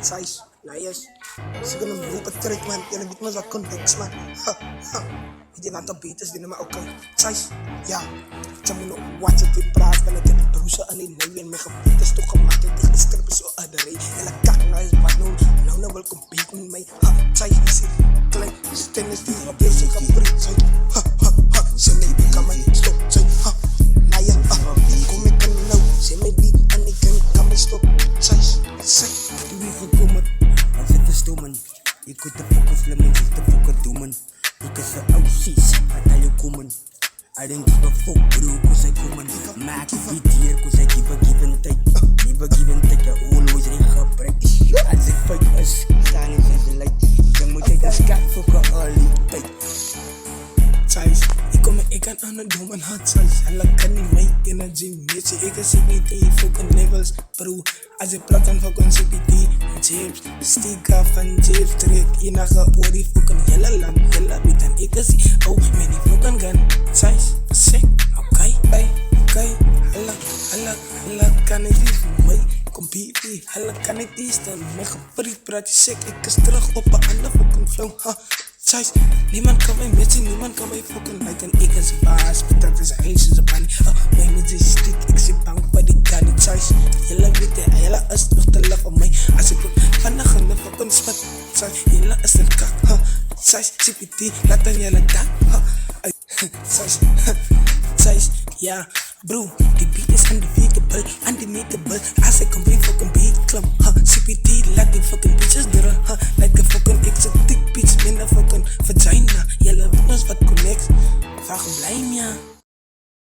Size, liars. Siguro ng grupo trick man. Yan ang mo sa context man. Hindi na ito beaters, di naman okay. Size, yeah. Diyan mo na watch it with pride. Malagyan ito sa aninayin. May kapitas to kamakit. Ikistrapis o adaray. Ilagak na is bad noon. Now na welcome big me may size easy. Clay, stainless steel. Basic ka pre. Size, Sinay di ka man. Stop, size, Naya, kumika now. Sinay di anikan kami stop. Size, Tuwi hukumat, ang sa tustuman. Ikot na fokus laman sa tapukatuman. Ika sa ausis, atayo kuman. I don't give a fuck, bro, cause I kuman. Max, BTR, cause I give and take. Give and take, I always ring up practice. As if fight us, standing in the light. Yang mo take the scat, fuck a early take. size. Ikaw may ikan ano duman hot size. Halag ka ni may energy. Mitsi ika CPT, fucking levels. Pero as a platan fucking CPT. Chips, stick off and chips. Trick, inaka uri fucking yellow lang. Yellow bitan ika si oh, many fucking gun. Size, sick, okay, okay. Halag ka ni di may compete. Halag ka ni di stem. May kaparit prati sick. Ikas terug op aan de fucking flow, ha. Size, niemand kan mij matchen, niemand kan mij fucking lijken. Ik en zijn baas, betreft zijn heisjes zijn paniek. Mijn met zijn stick, ik zit bang voor die kan niet. Size, jullie weten, jullie is nog te laf op mij. Als ik vannacht in de fucking spot. Size, jullie is een kak, Size, CPT, laten jullie dat, Size, ja, bro, die beat is undefeatable, undematable. Als ik complete fucking beat klum, CPT, laat die fucking bitches durren, like a fucking exotic bitch in a fucking vagina. Jullie weten wat connects, vraag blij, ja.